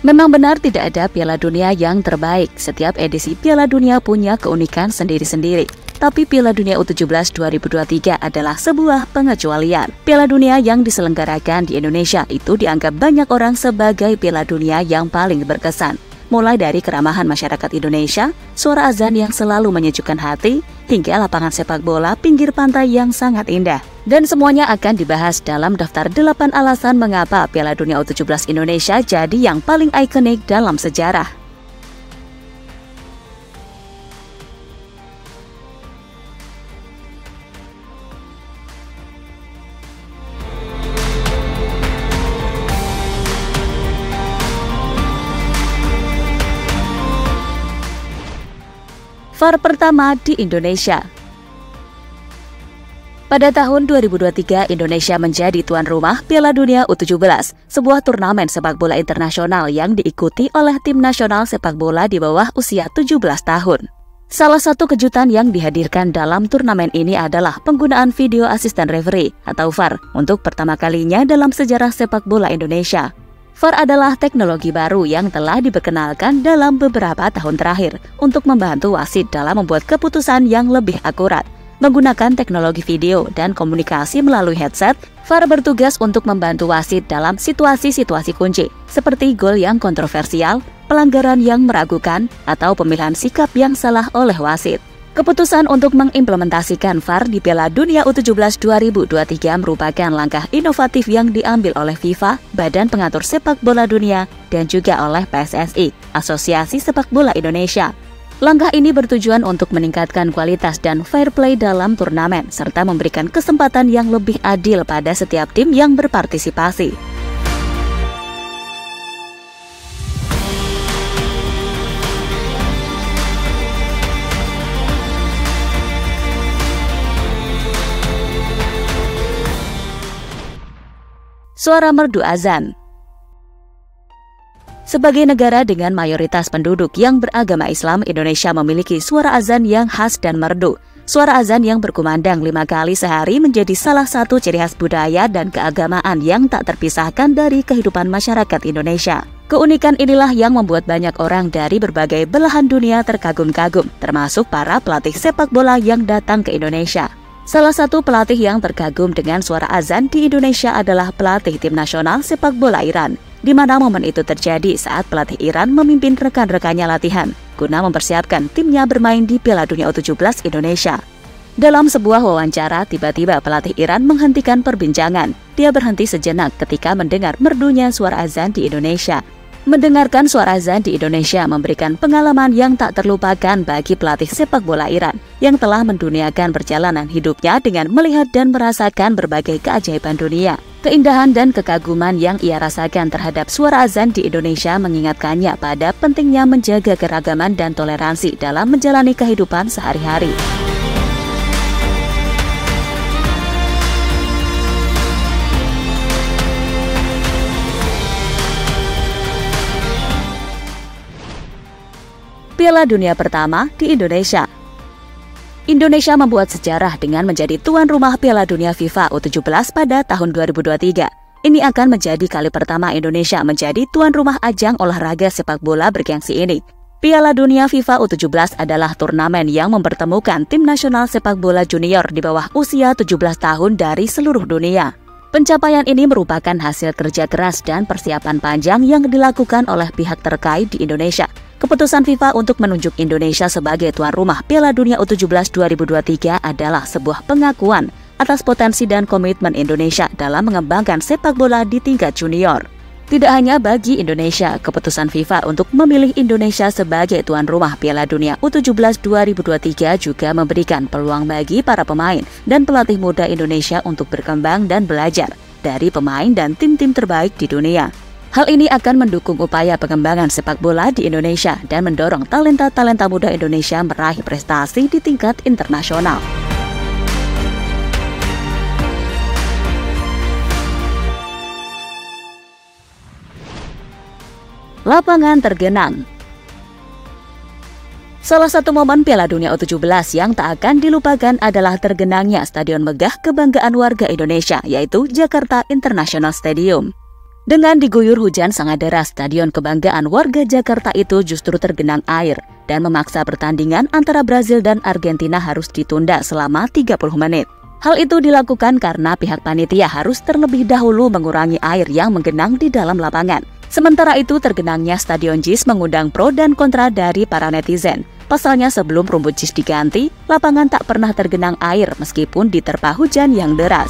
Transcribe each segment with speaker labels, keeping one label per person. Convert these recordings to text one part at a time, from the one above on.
Speaker 1: Memang benar tidak ada Piala Dunia yang terbaik. Setiap edisi Piala Dunia punya keunikan sendiri-sendiri. Tapi Piala Dunia U17 2023 adalah sebuah pengecualian. Piala Dunia yang diselenggarakan di Indonesia itu dianggap banyak orang sebagai Piala Dunia yang paling berkesan. Mulai dari keramahan masyarakat Indonesia, suara azan yang selalu menyejukkan hati, hingga lapangan sepak bola pinggir pantai yang sangat indah. Dan semuanya akan dibahas dalam daftar 8 alasan mengapa Piala Dunia U17 Indonesia jadi yang paling ikonik dalam sejarah. VAR pertama di Indonesia. Pada tahun 2023, Indonesia menjadi tuan rumah Piala Dunia U17, sebuah turnamen sepak bola internasional yang diikuti oleh tim nasional sepak bola di bawah usia 17 tahun. Salah satu kejutan yang dihadirkan dalam turnamen ini adalah penggunaan video asisten referee atau VAR untuk pertama kalinya dalam sejarah sepak bola Indonesia. VAR adalah teknologi baru yang telah diperkenalkan dalam beberapa tahun terakhir untuk membantu wasit dalam membuat keputusan yang lebih akurat. Menggunakan teknologi video dan komunikasi melalui headset, VAR bertugas untuk membantu wasit dalam situasi-situasi kunci, seperti gol yang kontroversial, pelanggaran yang meragukan, atau pemilihan sikap yang salah oleh wasit. Keputusan untuk mengimplementasikan VAR di Piala Dunia U17 2023 merupakan langkah inovatif yang diambil oleh FIFA, Badan Pengatur Sepak Bola Dunia, dan juga oleh PSSI, Asosiasi Sepak Bola Indonesia. Langkah ini bertujuan untuk meningkatkan kualitas dan fair play dalam turnamen, serta memberikan kesempatan yang lebih adil pada setiap tim yang berpartisipasi. Suara merdu azan. Sebagai negara dengan mayoritas penduduk yang beragama Islam, Indonesia memiliki suara azan yang khas dan merdu. Suara azan yang berkumandang 5 kali sehari menjadi salah satu ciri khas budaya dan keagamaan yang tak terpisahkan dari kehidupan masyarakat Indonesia. Keunikan inilah yang membuat banyak orang dari berbagai belahan dunia terkagum-kagum, termasuk para pelatih sepak bola yang datang ke Indonesia. Salah satu pelatih yang terkagum dengan suara azan di Indonesia adalah pelatih tim nasional sepak bola Iran, di mana momen itu terjadi saat pelatih Iran memimpin rekan-rekannya latihan, guna mempersiapkan timnya bermain di Piala Dunia U17 Indonesia. Dalam sebuah wawancara, tiba-tiba pelatih Iran menghentikan perbincangan. Dia berhenti sejenak ketika mendengar merdunya suara azan di Indonesia. Mendengarkan suara azan di Indonesia memberikan pengalaman yang tak terlupakan bagi pelatih sepak bola Iran yang telah menduniakan perjalanan hidupnya dengan melihat dan merasakan berbagai keajaiban dunia. Keindahan dan kekaguman yang ia rasakan terhadap suara azan di Indonesia mengingatkannya pada pentingnya menjaga keragaman dan toleransi dalam menjalani kehidupan sehari-hari. Piala Dunia pertama di Indonesia. Indonesia membuat sejarah dengan menjadi tuan rumah Piala Dunia FIFA U17 pada tahun 2023. Ini akan menjadi kali pertama Indonesia menjadi tuan rumah ajang olahraga sepak bola bergengsi ini. Piala Dunia FIFA U17 adalah turnamen yang mempertemukan tim nasional sepak bola junior di bawah usia 17 tahun dari seluruh dunia. Pencapaian ini merupakan hasil kerja keras dan persiapan panjang yang dilakukan oleh pihak terkait di Indonesia. Keputusan FIFA untuk menunjuk Indonesia sebagai tuan rumah Piala Dunia U17 2023 adalah sebuah pengakuan atas potensi dan komitmen Indonesia dalam mengembangkan sepak bola di tingkat junior. Tidak hanya bagi Indonesia, keputusan FIFA untuk memilih Indonesia sebagai tuan rumah Piala Dunia U17 2023 juga memberikan peluang bagi para pemain dan pelatih muda Indonesia untuk berkembang dan belajar dari pemain dan tim-tim terbaik di dunia. Hal ini akan mendukung upaya pengembangan sepak bola di Indonesia dan mendorong talenta-talenta muda Indonesia meraih prestasi di tingkat internasional. Lapangan tergenang. Salah satu momen Piala Dunia U17 yang tak akan dilupakan adalah tergenangnya Stadion Megah Kebanggaan Warga Indonesia, yaitu Jakarta International Stadium. Dengan diguyur hujan sangat deras, stadion kebanggaan warga Jakarta itu justru tergenang air dan memaksa pertandingan antara Brazil dan Argentina harus ditunda selama 30 menit. Hal itu dilakukan karena pihak panitia harus terlebih dahulu mengurangi air yang menggenang di dalam lapangan. Sementara itu, tergenangnya Stadion JIS mengundang pro dan kontra dari para netizen. Pasalnya sebelum rumput JIS diganti, lapangan tak pernah tergenang air meskipun diterpa hujan yang deras.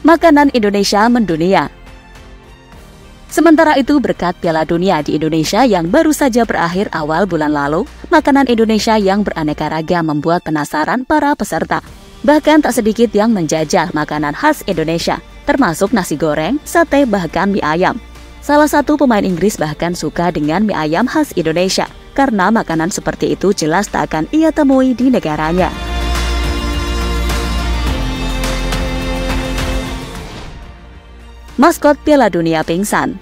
Speaker 1: Makanan Indonesia mendunia. Sementara itu, berkat Piala Dunia di Indonesia yang baru saja berakhir awal bulan lalu, makanan Indonesia yang beraneka ragam membuat penasaran para peserta. Bahkan tak sedikit yang menjajal makanan khas Indonesia, termasuk nasi goreng, sate, bahkan mie ayam. Salah satu pemain Inggris bahkan suka dengan mie ayam khas Indonesia, karena makanan seperti itu jelas tak akan ia temui di negaranya. Maskot Piala Dunia pingsan.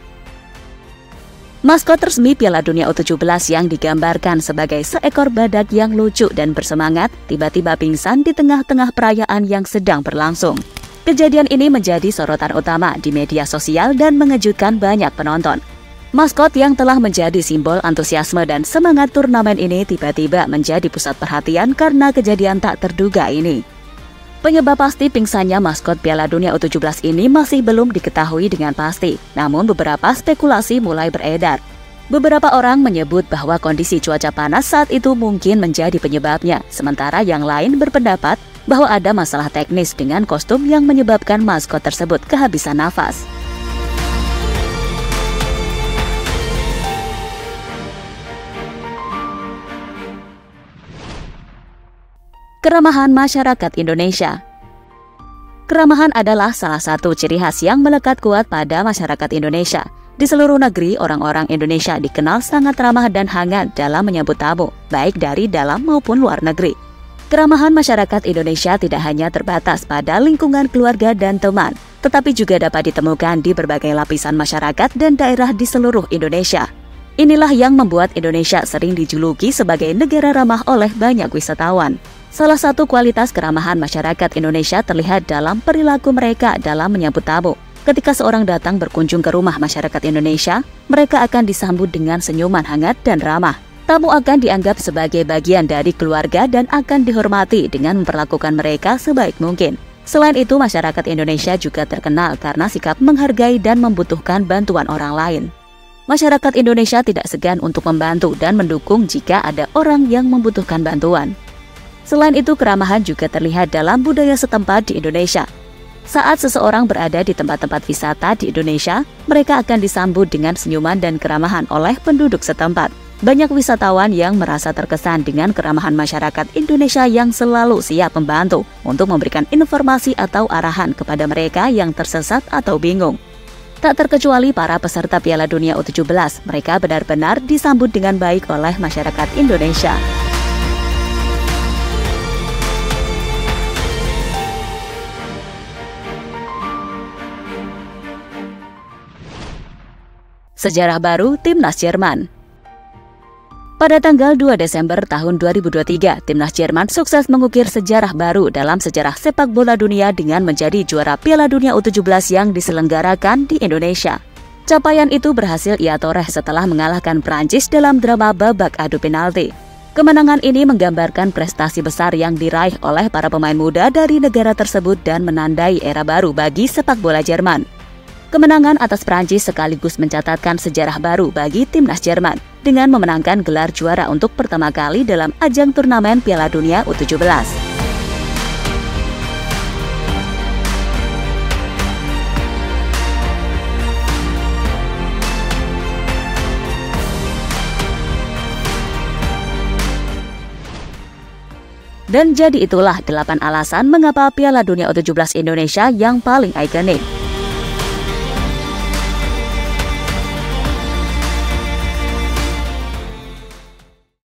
Speaker 1: Maskot resmi Piala Dunia U17 yang digambarkan sebagai seekor badak yang lucu dan bersemangat tiba-tiba pingsan di tengah-tengah perayaan yang sedang berlangsung. Kejadian ini menjadi sorotan utama di media sosial dan mengejutkan banyak penonton. Maskot yang telah menjadi simbol antusiasme dan semangat turnamen ini tiba-tiba menjadi pusat perhatian karena kejadian tak terduga ini. Penyebab pasti pingsannya maskot Piala Dunia U17 ini masih belum diketahui dengan pasti, namun beberapa spekulasi mulai beredar. Beberapa orang menyebut bahwa kondisi cuaca panas saat itu mungkin menjadi penyebabnya, sementara yang lain berpendapat bahwa ada masalah teknis dengan kostum yang menyebabkan maskot tersebut kehabisan nafas. Keramahan masyarakat Indonesia. Keramahan adalah salah satu ciri khas yang melekat kuat pada masyarakat Indonesia. Di seluruh negeri, orang-orang Indonesia dikenal sangat ramah dan hangat dalam menyambut tamu, baik dari dalam maupun luar negeri. Keramahan masyarakat Indonesia tidak hanya terbatas pada lingkungan keluarga dan teman, tetapi juga dapat ditemukan di berbagai lapisan masyarakat dan daerah di seluruh Indonesia. Inilah yang membuat Indonesia sering dijuluki sebagai negara ramah oleh banyak wisatawan. Salah satu kualitas keramahan masyarakat Indonesia terlihat dalam perilaku mereka dalam menyambut tamu. Ketika seorang datang berkunjung ke rumah masyarakat Indonesia, mereka akan disambut dengan senyuman hangat dan ramah. Tamu akan dianggap sebagai bagian dari keluarga dan akan dihormati dengan memperlakukan mereka sebaik mungkin. Selain itu, masyarakat Indonesia juga terkenal karena sikap menghargai dan membutuhkan bantuan orang lain. Masyarakat Indonesia tidak segan untuk membantu dan mendukung jika ada orang yang membutuhkan bantuan. Selain itu, keramahan juga terlihat dalam budaya setempat di Indonesia. Saat seseorang berada di tempat-tempat wisata di Indonesia, mereka akan disambut dengan senyuman dan keramahan oleh penduduk setempat. Banyak wisatawan yang merasa terkesan dengan keramahan masyarakat Indonesia yang selalu siap membantu untuk memberikan informasi atau arahan kepada mereka yang tersesat atau bingung. Tak terkecuali para peserta Piala Dunia U17, mereka benar-benar disambut dengan baik oleh masyarakat Indonesia. Sejarah baru Timnas Jerman. Pada tanggal 2 Desember tahun 2023, Timnas Jerman sukses mengukir sejarah baru dalam sejarah sepak bola dunia dengan menjadi juara Piala Dunia U17 yang diselenggarakan di Indonesia. Capaian itu berhasil ia toreh setelah mengalahkan Prancis dalam drama babak adu penalti. Kemenangan ini menggambarkan prestasi besar yang diraih oleh para pemain muda dari negara tersebut dan menandai era baru bagi sepak bola Jerman. Kemenangan atas Prancis sekaligus mencatatkan sejarah baru bagi Timnas Jerman dengan memenangkan gelar juara untuk pertama kali dalam ajang turnamen Piala Dunia U17. Dan jadi itulah 8 alasan mengapa Piala Dunia U17 Indonesia yang paling ikonik.